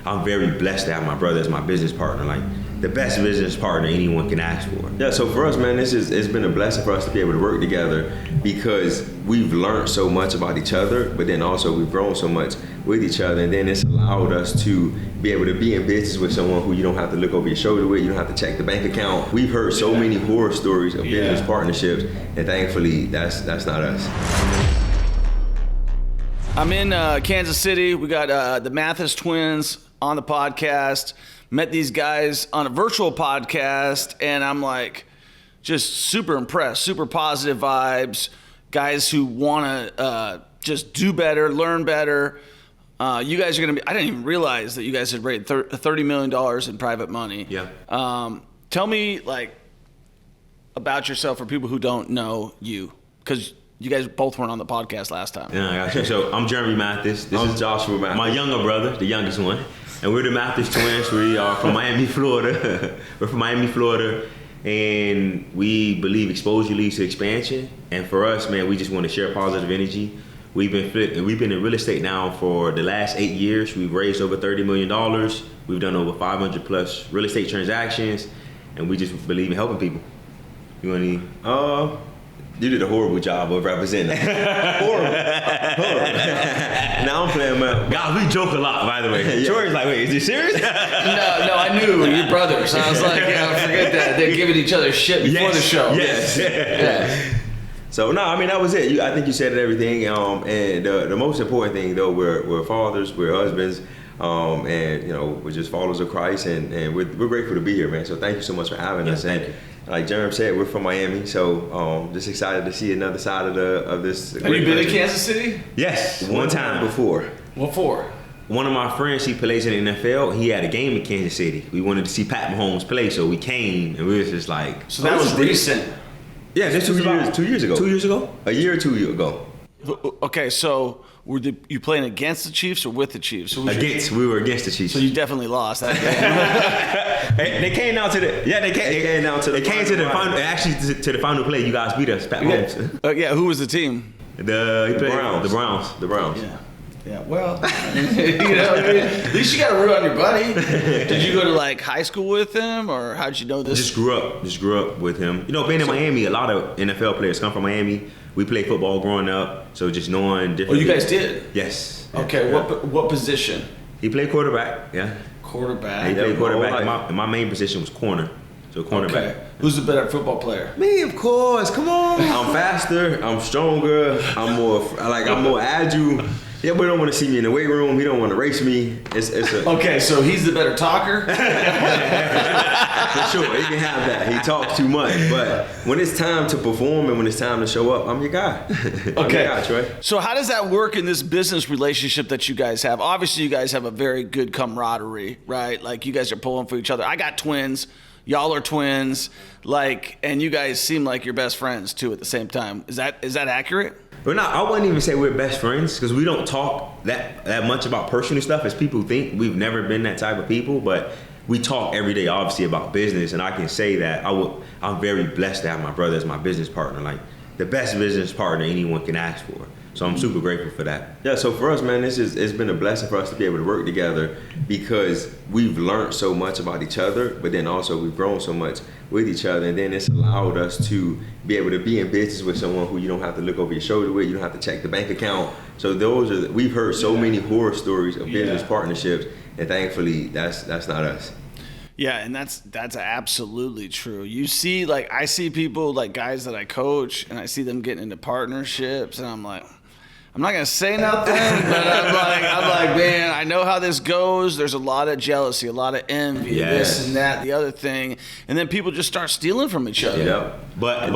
I'm very blessed to have my brother as my business partner. Like, the best business partner anyone can ask for. Yeah, so for us, man, it's been a blessing for us to be able to work together because we've learned so much about each other, but then also we've grown so much with each other, and then it's allowed us to be able to be in business with someone who you don't have to look over your shoulder with, you don't have to check the bank account. We've heard so many horror stories of business partnerships, and thankfully that's not us. I'm in Kansas City. We got the Mathis twins on the podcast. Met these guys on a virtual podcast, and I'm like just super impressed, super positive vibes, guys who want to just do better, learn better. You guys are going to be, I didn't even realize that you guys had raised $30 million in private money. Yeah. Tell me like about yourself for people who don't know you, because you guys both weren't on the podcast last time. Yeah, I got you. So I'm Joshua Mathis. This is Joshua Mathis. My younger brother, the youngest one. And we're the Mathis twins. We are from Miami, Florida. We're from Miami, Florida. And we believe exposure leads to expansion. And for us, man, we just want to share positive energy. We've been in real estate now for the last 8 years. We've raised over $30 million. We've done over 500 plus real estate transactions. And we just believe in helping people. You want any? You did a horrible job of representing. Horrible. Now I'm playing my... Guys, we joke a lot, by the way. Troy's like, wait, is this serious? No, I knew your brothers. I was like, yeah, forget that. They're giving each other shit before the show. Yes. Yeah. So, no, I mean, that was it. I think you said everything. And the most important thing, though, we're fathers, we're husbands, and, you know, we're just followers of Christ, and we're grateful to be here, man. So thank you so much for having us. And like Jeremy said, we're from Miami, so just excited to see another side of this. Have you been to Kansas City? Yes, one time before. What for? One of my friends, he plays in the NFL. He had a game in Kansas City. We wanted to see Pat Mahomes play, so we came, and we was just like... So that was recent. Yeah, just 2 years. 2 years ago. 2 years ago? A year or 2 years ago. Okay, so were you playing against the Chiefs or with the Chiefs? We were against the Chiefs. So you definitely lost that game. They came down to the final. Actually, to the final play, you guys beat us. Pat Mahomes. Yeah, who was the team? The Browns. The Browns. Yeah. Well, you know, at least you got a root on your buddy. Did you go to like high school with him, or how'd you know this? Just grew up with him. You know, being in Miami, a lot of NFL players come from Miami. We played football growing up, so just knowing different. Oh, you guys did? Yes. Okay, yeah. What position? He played quarterback. Yeah. Quarterback. He played quarterback. And my main position was corner. So cornerback. Okay. Who's the better football player? Me, of course. Come on. I'm faster. I'm stronger. I'm more agile. Yeah, but he don't want to see me in the weight room. He don't want to race me. Okay, so he's the better talker? For sure, he can have that. He talks too much. But when it's time to perform and when it's time to show up, I'm your guy. Okay. I'm your guy, Troy. So how does that work in this business relationship that you guys have? Obviously, you guys have a very good camaraderie, right? Like, you guys are pulling for each other. I got twins. Y'all are twins. Like, and you guys seem like you're best friends, too, at the same time. Is that accurate? But no, I wouldn't even say we're best friends because we don't talk that much about personal stuff as people think. We've never been that type of people, but we talk every day, obviously, about business. And I can say that I'm very blessed to have my brother as my business partner, like the best business partner anyone can ask for. So I'm super grateful for that. Yeah, so for us, man, it's been a blessing for us to be able to work together because we've learned so much about each other, but then also we've grown so much with each other, and then it's allowed us to be able to be in business with someone who you don't have to look over your shoulder with, you don't have to check the bank account. So we've heard so many horror stories of business partnerships, and thankfully that's not us. Yeah, and that's absolutely true. You see, like, I see people, like guys that I coach, and I see them getting into partnerships, and I'm like, I'm not gonna say nothing, but I'm like, man, I know how this goes. There's a lot of jealousy, a lot of envy, this and that, the other thing, and then people just start stealing from each other. Yeah, but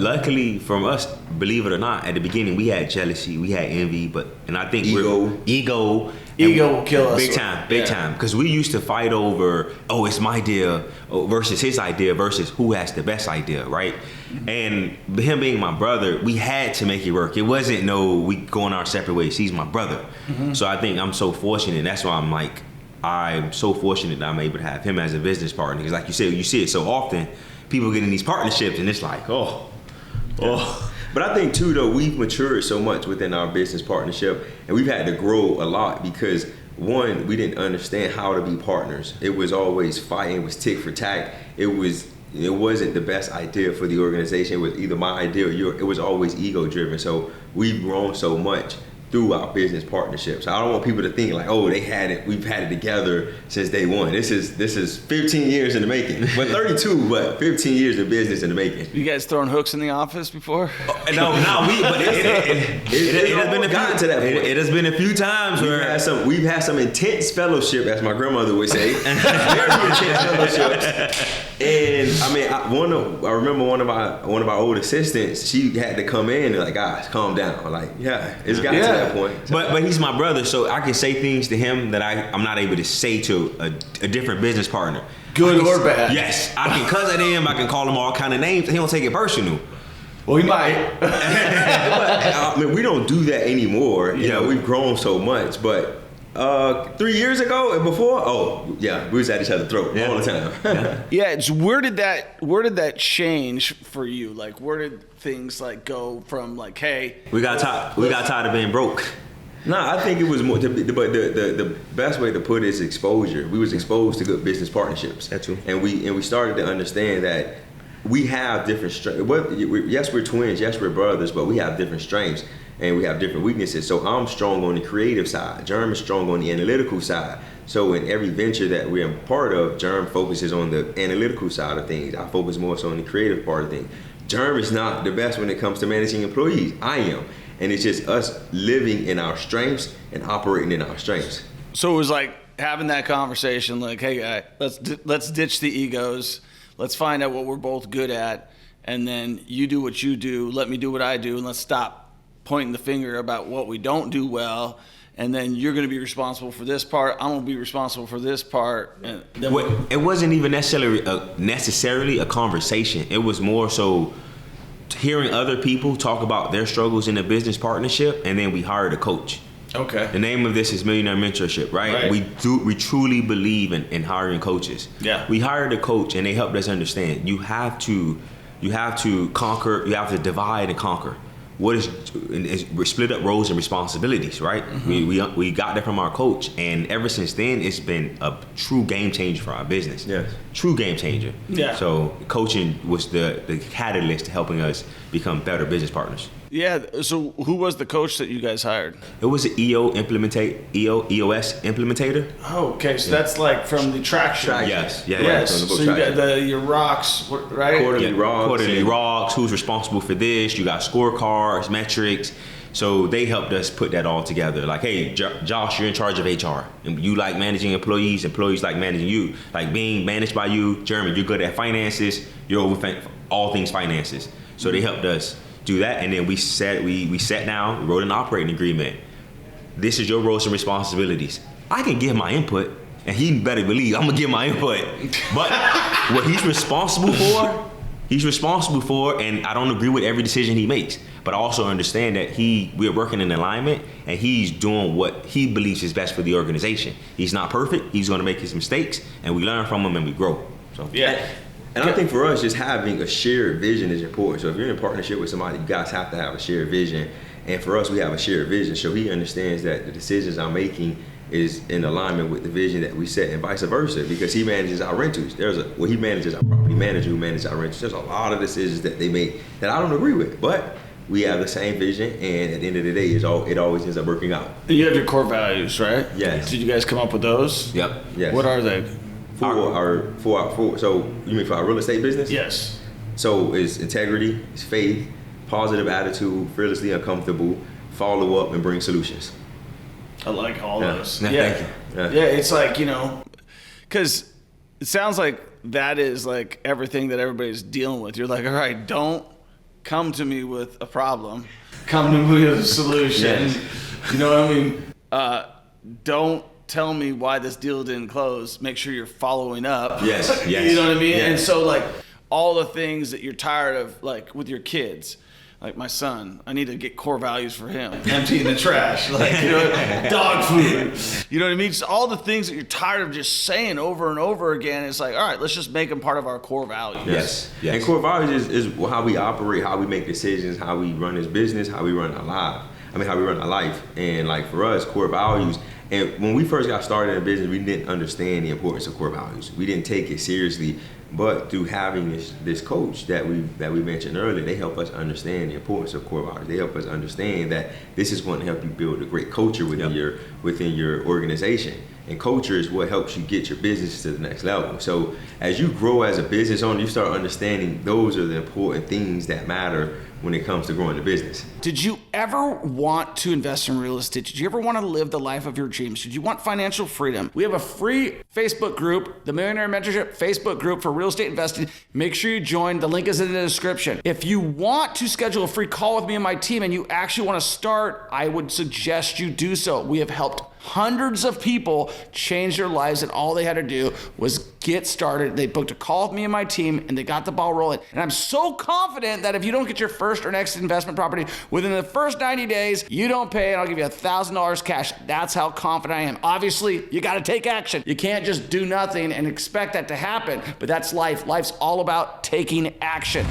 luckily from us, believe it or not, at the beginning we had jealousy, we had envy, and I think ego will kill us. Big time. Because we used to fight over, it's my idea versus his idea versus who has the best idea, right? Mm-hmm. And him being my brother, we had to make it work. It wasn't we going our separate ways. He's my brother. Mm-hmm. So I think I'm so fortunate. That's why I'm so fortunate that I'm able to have him as a business partner. Because like you said, you see it so often, people get in these partnerships and it's like, But I think too, though, we've matured so much within our business partnership, and we've had to grow a lot because one, we didn't understand how to be partners. It was always fighting. It was tick for tack. It wasn't the best idea for the organization. It was either my idea or yours. It was always ego driven. So we've grown so much through our business partnerships. I don't want people to think like, oh, we've had it together since day one. This is 15 years in the making. But 32, but 15 years of business in the making. You guys throwing hooks in the office before? But it has been gotten to that point. It has been a few times where we've had some intense fellowship, as my grandmother would say. Very intense fellowships. And I mean, I remember one of our old assistants. She had to come in and like, guys, calm down. Like, it's gotten to that point. But he's my brother, so I can say things to him that I'm not able to say to a different business partner. Good or bad. Yes, I can cuss at him. I can call him all kind of names. He don't take it personal. Well, he might. But, I mean, we don't do that anymore. You know, we've grown so much, but. 3 years ago and before, we was at each other's throat all the time. It's where did that change for you? Like, where did things like go from like, hey, we got tired of being broke. Nah, I think it was more. But the best way to put it is exposure. We was exposed to good business partnerships. That's true. And we started to understand that we have different strengths. Yes, we're twins. Yes, we're brothers. But we have different strengths. And we have different weaknesses. So I'm strong on the creative side. Jerm is strong on the analytical side. So in every venture that we're a part of, Jerm focuses on the analytical side of things. I focus more so on the creative part of things. Jerm is not the best when it comes to managing employees. I am. And it's just us living in our strengths and operating in our strengths. So it was like having that conversation like, hey, guy, let's ditch the egos. Let's find out what we're both good at. And then you do what you do. Let me do what I do. And let's stop pointing the finger about what we don't do well, and then you're going to be responsible for this part. I'm going to be responsible for this part. And then it wasn't even necessarily a conversation. It was more so hearing other people talk about their struggles in a business partnership, and then we hired a coach. Okay. The name of this is Millionaire Mentorship, right? We truly believe in hiring coaches. Yeah. We hired a coach, and they helped us understand you have to conquer. You have to divide and conquer. We're split up roles and responsibilities, right? Mm-hmm. We got that from our coach, and ever since then, it's been a true game changer for our business. Yes, true game changer. Yeah. So coaching was the catalyst to helping us become better business partners. Yeah. So who was the coach that you guys hired? It was an EOS implementator. Oh, okay. So that's like from the traction. Yes. Yeah. Yes. From the book so Traction. You got your rocks, right? Quarterly rocks. Who's responsible for this? You got scorecards, metrics. So they helped us put that all together. Like, hey, Josh, you're in charge of HR, and you like managing employees. Employees like managing you. Like being managed by you. Jeremy, you're good at finances. You're over all things finances. So they helped us do that, and then we sat down, we wrote an operating agreement. This is your roles and responsibilities. I can give my input, and he better believe I'm gonna give my input. But what he's responsible for, and I don't agree with every decision he makes, but I also understand that we're working in alignment, and he's doing what he believes is best for the organization. He's not perfect. He's gonna make his mistakes, and we learn from him and we grow. So yeah. And I think for us, just having a shared vision is important. So if you're in a partnership with somebody, you guys have to have a shared vision. And for us, we have a shared vision. So he understands that the decisions I'm making is in alignment with the vision that we set, and vice versa, because he manages our rentals. He manages our property manager who manages our rentals. There's a lot of decisions that they make that I don't agree with, but we have the same vision, and at the end of the day, it always ends up working out. You have your core values, right? Yes. Did you guys come up with those? Yep. Yes. What are they? So you mean for our real estate business? Yes. So it's integrity, it's faith, positive attitude, fearlessly uncomfortable, follow up, and bring solutions. I like all those. Yeah. Yeah. Thank you. Yeah, it's like, because it sounds like that is like everything that everybody's dealing with. You're like, all right, don't come to me with a problem. Come to me with a solution. Yes. You know what I mean? Don't tell me why this deal didn't close. Make sure you're following up. Yes. You know what I mean? Yes. And so like all the things that you're tired of, like with your kids, like my son, I need to get core values for him. Emptying the trash, like, dog food. You know what I mean? Just all the things that you're tired of just saying over and over again. It's like, all right, let's just make them part of our core values. Yes. Yes. And core values is how we operate, how we make decisions, how we run this business, how we run our lives. I how we run our life. And like for us, core values. And when we first got started in business, we didn't understand the importance of core values. We didn't take it seriously. But through having this coach that we mentioned earlier, they help us understand the importance of core values. They help us understand that this is going to help you build a great culture within your organization. And culture is what helps you get your business to the next level. So as you grow as a business owner, you start understanding those are the important things that matter when it comes to growing the business. Did you ever want to invest in real estate? Did you ever want to live the life of your dreams? Did you want financial freedom? We have a free Facebook group, the Millionaire Mentorship Facebook group for real estate investing. Make sure you join. The link is in the description. If you want to schedule a free call with me and my team and you actually want to start, I would suggest you do so. We have helped hundreds of people change their lives, and all they had to do was get started. They booked a call with me and my team, and they got the ball rolling. And I'm so confident that if you don't get your first or next investment property within the first 90 days, you don't pay, and I'll give you $1,000 cash. That's how confident I am. Obviously, you got to take action. You can't just do nothing and expect that to happen, but that's life. Life's all about taking action.